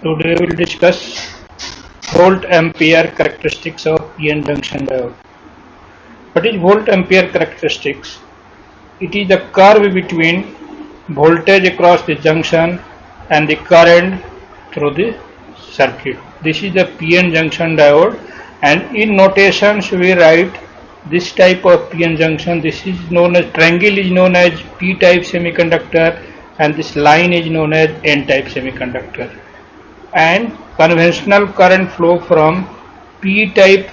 Today we will discuss volt ampere characteristics of PN junction diode. What is volt ampere characteristics? It is the curve between voltage across the junction and the current through the circuit. This is the PN junction diode, and in notations we write this type of PN junction. This is known as triangle is known as P-type semiconductor, and this line is known as N-type semiconductor. And conventional current flow from P-type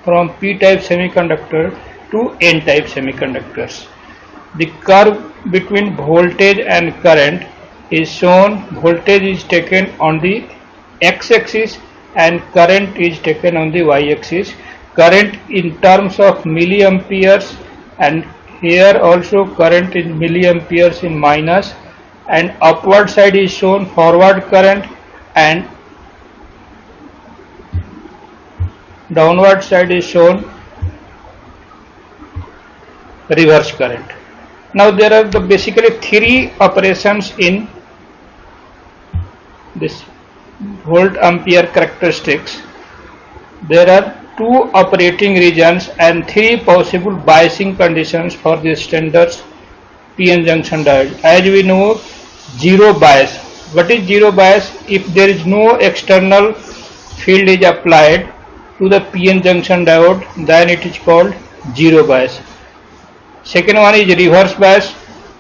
semiconductor to N-type semiconductors. The curve between voltage and current is shown. Voltage is taken on the x-axis and current is taken on the y-axis. Current in terms of milliamperes, and here also current in milliamperes in minus, and upward side is shown forward current and downward side is shown reverse current. Now there are basically three operations in this volt ampere characteristics. There are two operating regions and three possible biasing conditions for the standard PN junction diode. As we know, zero bias. What is zero bias? If there is no external field is applied to the PN junction diode, then it is called zero bias. Second one is reverse bias,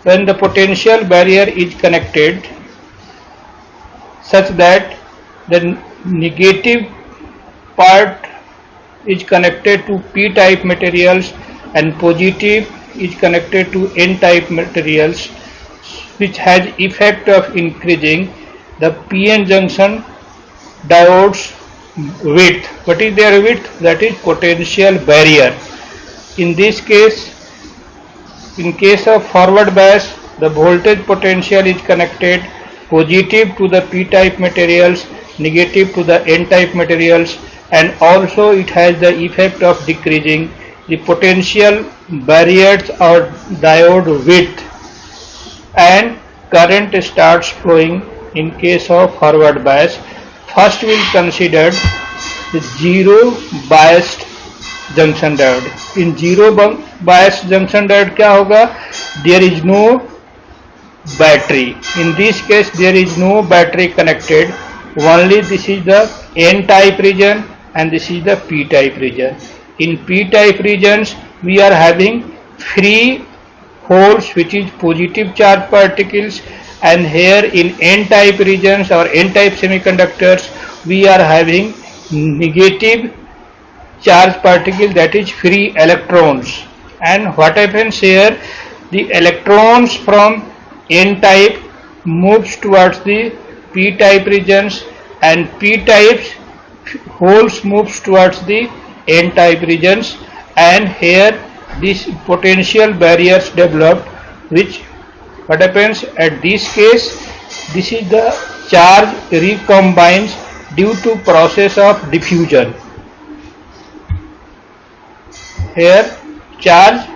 when the potential barrier is connected such that the negative part is connected to P-type materials and positive is connected to N-type materials, which has effect of increasing the PN junction diode's width. What is their width? That is potential barrier. In this case, in case of forward bias, the voltage potential is connected positive to the P-type materials, negative to the N-type materials, and also it has the effect of decreasing the potential barriers or diode width, and current starts flowing in case of forward bias. First we will consider the zero biased junction diode. In zero biased junction diode क्या होगा? There is no battery. In this case there is no battery connected. Only this is the N-type region and this is the P-type region. In P-type regions we are having free holes, which is positive charge particles, and here in N-type regions or N-type semiconductors we are having negative charge particles, that is free electrons. And what happens here? The electrons from N-type moves towards the P-type regions, and P-types holes moves towards the N-type regions, and here these potential barriers developed, which what happens at this case, this is the charge recombines due to process of diffusion. Here charge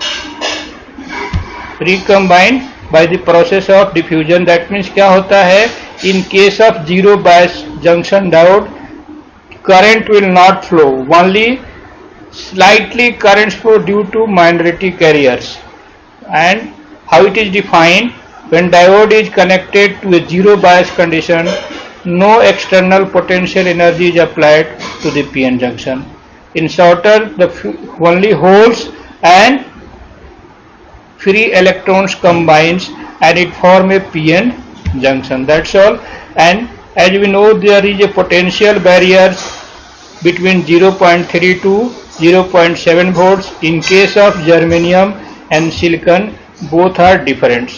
recombined by the process of diffusion. That means क्या होता है? In case of zero bias junction diode, current will not flow, only slightly currents flow due to minority carriers. And how it is defined? When diode is connected to a zero bias condition, no external potential energy is applied to the PN junction. In shorter, the only holes and free electrons combines and it form a PN junction. That's all. And as we know, there is a potential barriers between 0.3 to 0.7 volts. In case of germanium and silicon, both are different.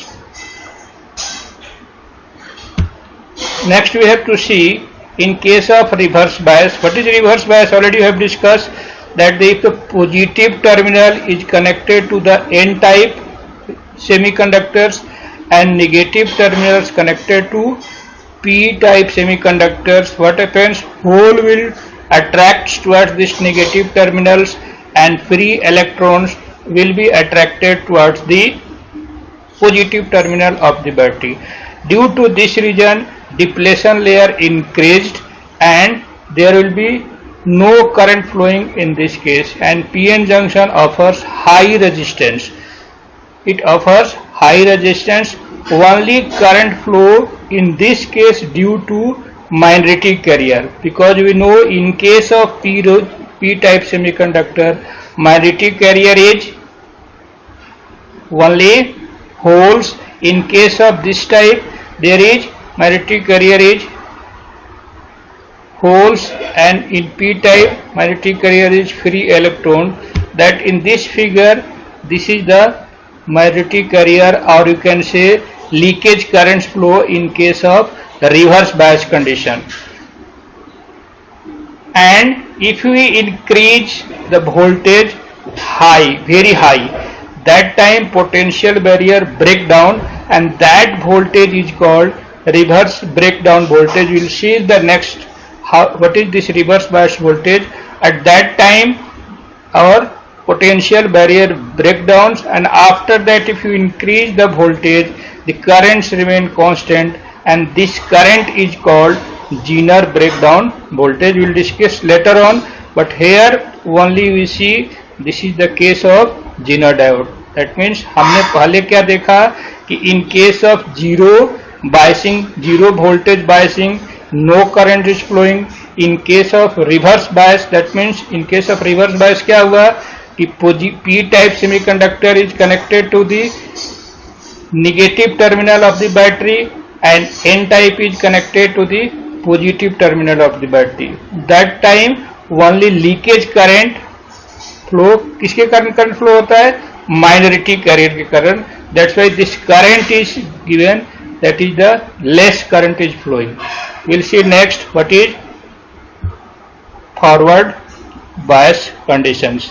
Next we have to see in case of reverse bias. What is reverse bias? Already we have discussed that if the positive terminal is connected to the N-type semiconductors and negative terminals connected to P-type semiconductors, what happens? Hole will attract towards these negative terminals and free electrons will be attracted towards the positive terminal of the battery. Due to this reason, depletion layer increased and there will be no current flowing in this case, and PN junction offers high resistance. It offers high resistance, only current flow in this case due to minority carrier, because we know in case of p-type semiconductor minority carrier is only holes. In case of this type there is minority carrier is holes, and in p-type minority carrier is free electron. That in this figure this is the minority carrier, or you can say leakage currents flow in case of the reverse bias condition. And if we increase the voltage high, very high, that time potential barrier break down, and that voltage is called reverse breakdown voltage. We will see the next what is this reverse bias voltage. At that time our potential barrier breakdowns, and after that if you increase the voltage the currents remain constant, and this current is called Zener breakdown voltage. We will discuss later on, but here only we see this is the case of Zener diode. That means हमने पहले क्या देखा कि in case of zero biasing, zero voltage biasing, no current is flowing. In case of reverse bias, that means in case of reverse bias क्या हुआ कि p-type semiconductor is connected to the negative terminal of the battery and n-type is connected to the positive terminal of the battery. That time only leakage current flow, किसके कारण current flow होता है? Minority carrier के कारण. That's why this current is given, that is the less current is flowing. We'll see next what is forward bias conditions.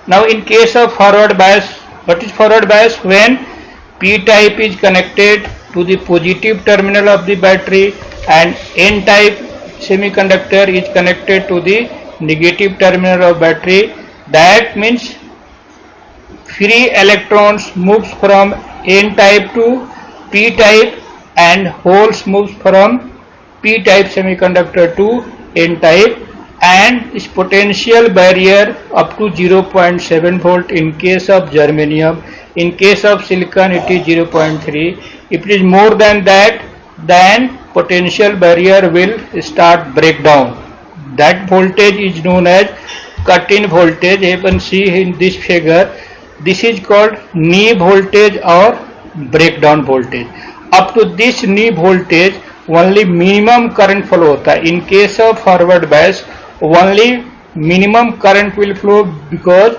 Now in case of forward bias, what is forward bias? When p-type is connected to the positive terminal of the battery and n-type semiconductor is connected to the negative terminal of battery, that means free electrons moves from n-type to p-type and holes moves from p-type semiconductor to n-type, and its potential barrier up to 0.7 volt in case of germanium. In case of silicon it is 0.3. If it is more than that, then potential barrier will start breakdown. That voltage is known as cut-in voltage. You can see in this figure, this is called knee voltage or breakdown voltage. Up to this knee voltage only minimum current flow होता है. In case of forward bias only minimum current will flow because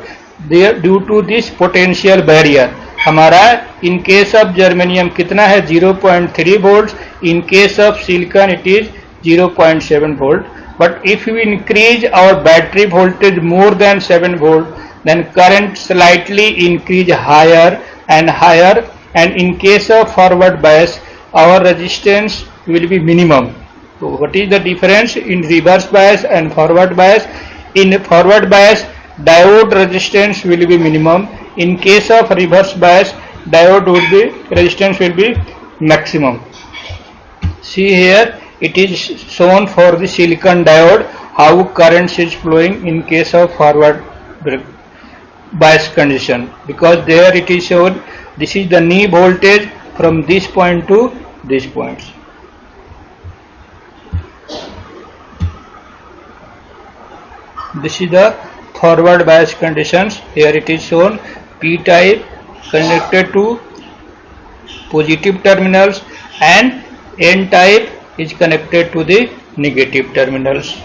there due to this potential barrier. हमारा in case of germanium कितना है? 0.3 volts. In case of silicon it is 0.7 volt. But if we increase our battery voltage more than 7 volt, then current slightly increase higher and higher, and in case of forward bias our resistance will be minimum. So what is the difference in reverse bias and forward bias? In forward bias diode resistance will be minimum. In case of reverse bias diode would be resistance will be maximum. See here it is shown for the silicon diode how current is flowing in case of forward bias condition, because there it is shown this is the knee voltage from this point to this point. This is the forward bias conditions. Here it is shown p-type connected to positive terminals and n-type is connected to the negative terminals.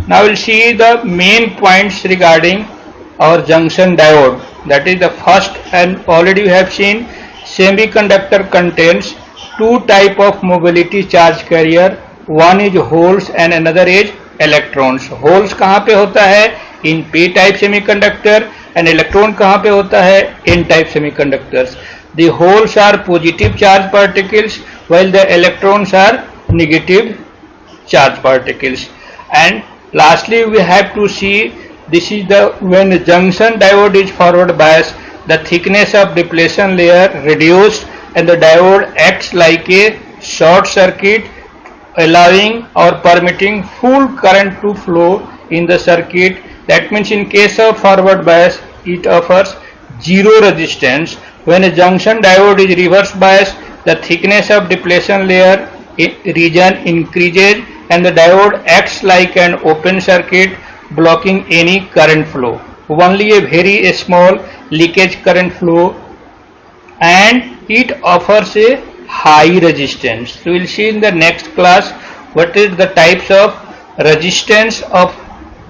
Now we'll see the main points regarding our junction diode. That is the first, and already we have seen semiconductor contains two type of mobility charge carrier. One is holes and another is electrons. Holes कहाँ पे होता है? In p-type semiconductor, and electron कहाँ पे होता है? n-type semiconductors. The holes are positive charge particles while the electrons are negative charge particles. And Lastly, we have to see this is the when the junction diode is forward biased, the thickness of depletion layer reduced and the diode acts like a short circuit, allowing or permitting full current to flow in the circuit. That means in case of forward bias, it offers zero resistance. When a junction diode is reverse biased, the thickness of depletion layer region increases and the diode acts like an open circuit, blocking any current flow. Only a very small leakage current flow, and it offers a high resistance. So we will see in the next class what is the types of resistance of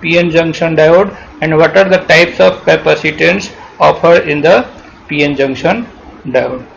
PN junction diode and what are the types of capacitance offered in the PN junction diode.